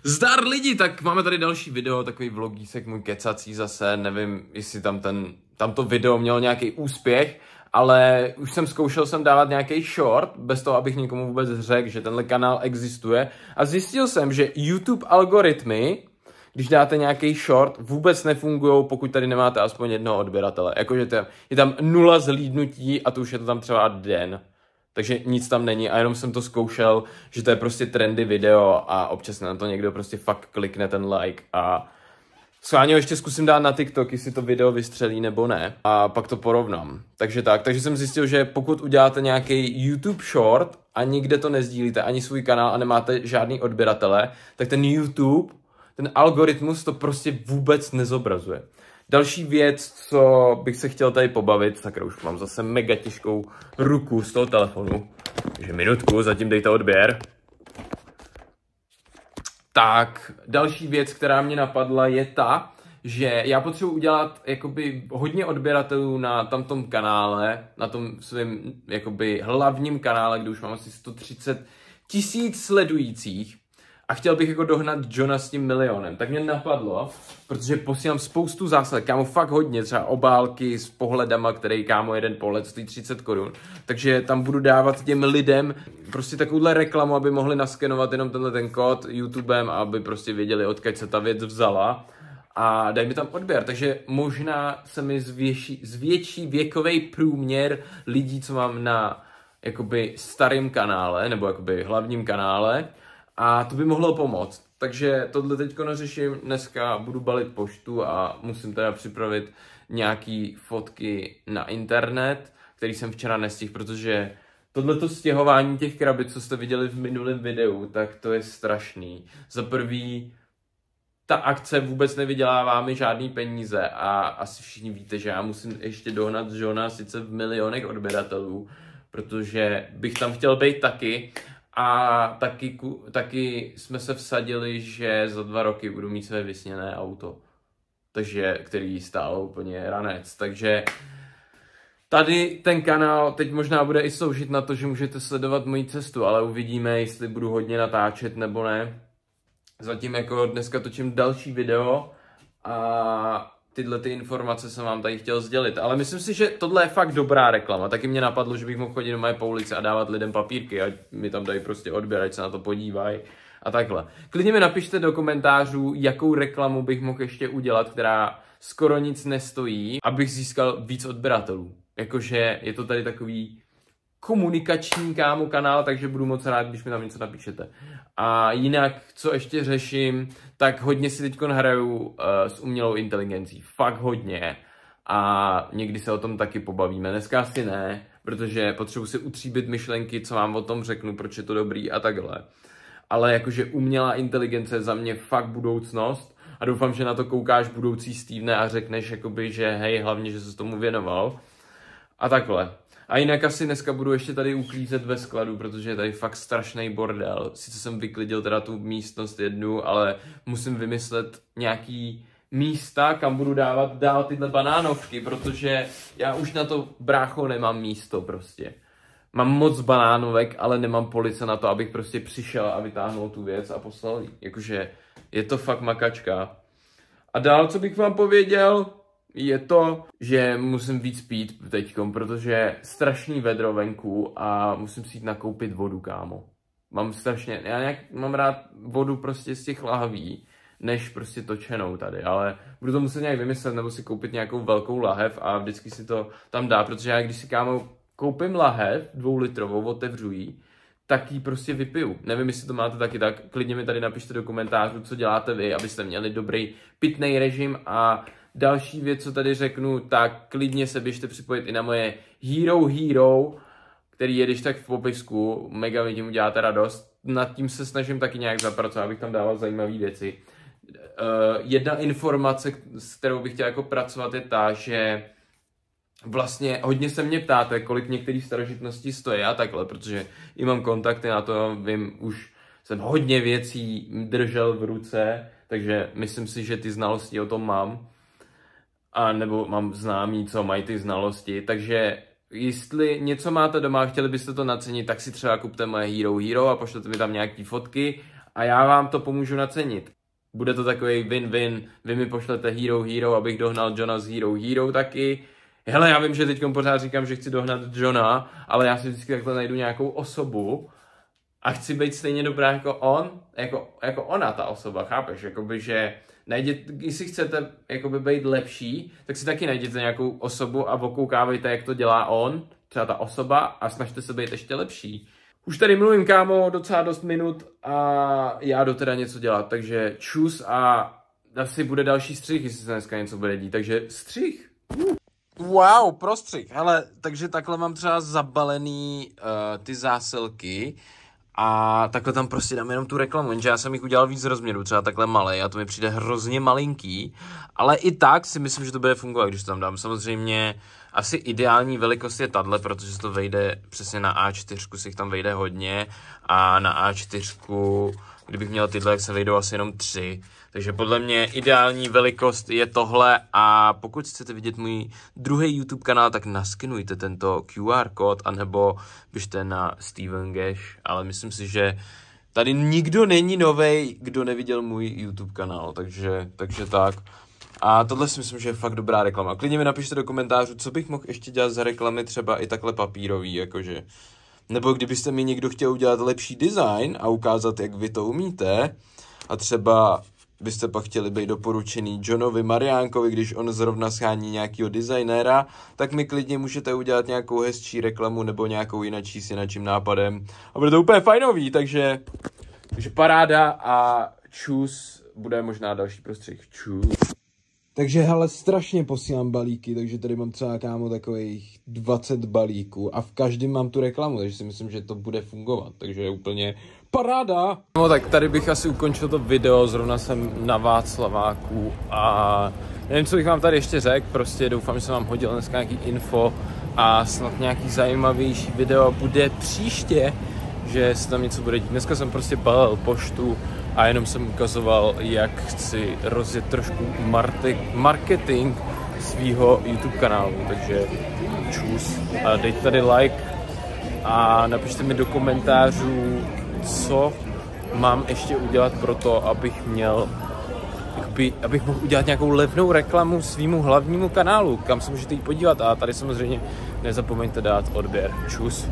Zdar lidi, tak máme tady další video, takový vlogísek můj kecací zase, nevím, jestli tam to video mělo nějaký úspěch, ale už jsem zkoušel dávat nějaký short, bez toho, abych někomu vůbec řekl, že tenhle kanál existuje a zjistil jsem, že YouTube algoritmy, když dáte nějaký short, vůbec nefungují, pokud tady nemáte aspoň jednoho odběratele, jakože je tam 0 zhlídnutí a to už je to tam třeba den. Takže nic tam není a jenom jsem to zkoušel, že to je prostě trendy video a občas na to někdo prostě fakt klikne ten like a schválně ještě zkusím dát na TikTok, jestli to video vystřelí nebo ne a pak to porovnám. Takže jsem zjistil, že pokud uděláte nějaký YouTube short a nikde to nezdílíte, ani svůj kanál a nemáte žádný odběratele, tak ten YouTube, ten algoritmus to prostě vůbec nezobrazuje. Další věc, co bych se chtěl tady pobavit, tak už mám zase mega těžkou ruku z toho telefonu, takže minutku, zatím dejte odběr. Tak, další věc, která mě napadla, je ta, že já potřebuji udělat jakoby hodně odběratelů na tamtom kanále, na tom svém jakoby hlavním kanále, kde už mám asi 130 000 sledujících. A chtěl bych jako dohnat Johna s tím milionem. Tak mě napadlo, protože posílám spoustu zásad, kámo fakt hodně, třeba obálky s pohledama, který kámo jeden pohled stojí 30 korun. Takže tam budu dávat těm lidem prostě takovouhle reklamu, aby mohli naskenovat jenom tenhle ten kód YouTubem, aby prostě věděli, odkud se ta věc vzala. A daj mi tam odběr, takže možná se mi zvětší věkový průměr lidí, co mám na jakoby starém kanále, nebo jakoby hlavním kanále. A to by mohlo pomoct. Takže tohle teďko neřeším. Dneska budu balit poštu a musím teda připravit nějaký fotky na internet, který jsem včera nestihl, protože tohleto stěhování těch krabic, co jste viděli v minulém videu, tak to je strašný. Za prvý, ta akce vůbec nevydělává mi žádný peníze a asi všichni víte, že já musím ještě dohnat Johna sice v milionech odběratelů, protože bych tam chtěl být taky. A taky jsme se vsadili, že za 2 roky budu mít své vysněné auto. Takže, který stálo úplně ranec. Takže tady ten kanál teď možná bude i sloužit na to, že můžete sledovat moji cestu, ale uvidíme, jestli budu hodně natáčet nebo ne. Zatím jako dneska točím další video a tyhle ty informace jsem vám tady chtěl sdělit. Ale myslím si, že tohle je fakt dobrá reklama. Taky mě napadlo, že bych mohl chodit do mé po ulici a dávat lidem papírky, ať mi tam dají prostě odběr, ať se na to podívají a takhle. Klidně mi napište do komentářů, jakou reklamu bych mohl ještě udělat, která skoro nic nestojí, abych získal víc odběratelů. Jakože je to tady takový komunikační kanál, takže budu moc rád, když mi tam něco napíšete. A jinak, co ještě řeším, tak hodně si teďko hraju s umělou inteligencí. Fakt hodně. A někdy se o tom taky pobavíme. Dneska asi ne, protože potřebuji si utříbit myšlenky, co vám o tom řeknu, proč je to dobrý a takhle. Ale jakože umělá inteligence je za mě fakt budoucnost a doufám, že na to koukáš budoucí Stevene a řekneš jakoby, že hej, hlavně, že se tomu věnoval. A takhle. A jinak asi dneska budu ještě tady uklízet ve skladu, protože je tady fakt strašný bordel. Sice jsem vyklidil teda tu místnost jednu, ale musím vymyslet nějaký místa, kam budu dávat dál tyhle banánovky, protože já už na to, brácho, nemám místo prostě. Mám moc banánovek, ale nemám police na to, abych prostě přišel a vytáhnul tu věc a poslal ji. Jakože je to fakt makačka. A dál, co bych vám pověděl, je to, že musím víc pít teďkom, protože je strašný vedro venku a musím si jít nakoupit vodu, kámo. Já mám rád vodu prostě z těch lahví, než prostě točenou tady, ale budu to muset nějak vymyslet, nebo si koupit nějakou velkou lahev a vždycky si to tam dá, protože já když si, kámo, koupím lahev 2litrovou, otevřu ji, tak ji prostě vypiju. Nevím, jestli to máte taky tak, klidně mi tady napište do komentářů, co děláte vy, abyste měli dobrý pitný režim. A další věc, co tady řeknu, tak klidně se běžte připojit i na moje Hero, který je když tak v popisku, mega mi tím uděláte radost. Nad tím se snažím taky nějak zapracovat, abych tam dával zajímavé věci. Jedna informace, s kterou bych chtěl jako pracovat, je ta, že vlastně hodně se mě ptáte, kolik některých starožitností stojí a takhle, protože i mám kontakty na to, vím, už jsem hodně věcí držel v ruce, takže myslím si, že ty znalosti o tom mám. A nebo mám známí, co mají ty znalosti, takže jestli něco máte doma a chtěli byste to nacenit, tak si třeba kupte moje Hero a pošlete mi tam nějaký fotky a já vám to pomůžu nacenit. Bude to takový win-win, vy mi pošlete Hero, abych dohnal Johna z Hero taky. Hele, já vím, že teď pořád říkám, že chci dohnat Johna, ale já si vždycky takhle najdu nějakou osobu a chci být stejně dobrá jako on, jako ona ta osoba, chápeš? Jakoby, že jestli chcete jakoby být lepší, tak si taky najděte nějakou osobu a okoukávejte, jak to dělá on, třeba ta osoba, a snažte se být ještě lepší. Už tady mluvím, kámo, docela dost minut a já jdu teda něco dělat, takže čus a asi bude další střih, jestli se dneska něco bude dít, takže střih. Wow, prostřih, hele, takže takhle mám třeba zabalený ty zásilky a takhle tam prostě dám jenom tu reklamu, jenže já jsem jich udělal víc rozměrů, třeba takhle malý a to mi přijde hrozně malinký, ale i tak si myslím, že to bude fungovat, když to tam dám. Samozřejmě asi ideální velikost je tahle, protože se to vejde přesně na A4, si jich tam vejde hodně a na A4, kdybych měl tyhle, tak se vejdou asi jenom 3. Takže podle mě ideální velikost je tohle a pokud chcete vidět můj druhý YouTube kanál, tak naskenujte tento QR kód anebo běžte na Steven Gash, ale myslím si, že tady nikdo není novej, kdo neviděl můj YouTube kanál, takže tak. A tohle si myslím, že je fakt dobrá reklama. Klidně mi napište do komentářů, co bych mohl ještě dělat za reklamy, třeba i takhle papírový, jakože. Nebo kdybyste mi někdo chtěl udělat lepší design a ukázat, jak vy to umíte, a třeba byste pak chtěli být doporučený Johnovi Mariánkovi, když on zrovna schání nějakého designéra, tak mi klidně můžete udělat nějakou hezčí reklamu nebo nějakou jinačí s jinačím nápadem. A bude to úplně fajnový, takže paráda a čus, bude možná další prostřih. Čus. Takže hele, strašně posílám balíky, takže tady mám třeba, kámo, takových 20 balíků a v každém mám tu reklamu, takže si myslím, že to bude fungovat, takže je úplně paráda. No tak tady bych asi ukončil to video, zrovna jsem na Václaváku a nevím, co bych vám tady ještě řekl, prostě doufám, že jsem vám hodil dneska nějaký info a snad nějaký zajímavější video bude příště, že se tam něco bude dít. Dneska jsem prostě balil poštu a jenom jsem ukazoval, jak chci rozjet trošku marketing svýho YouTube kanálu, takže čus. A dejte tady like a napište mi do komentářů, co mám ještě udělat pro to, abych mohl udělat nějakou levnou reklamu svýmu hlavnímu kanálu, kam se můžete jít podívat a tady samozřejmě nezapomeňte dát odběr. Čus.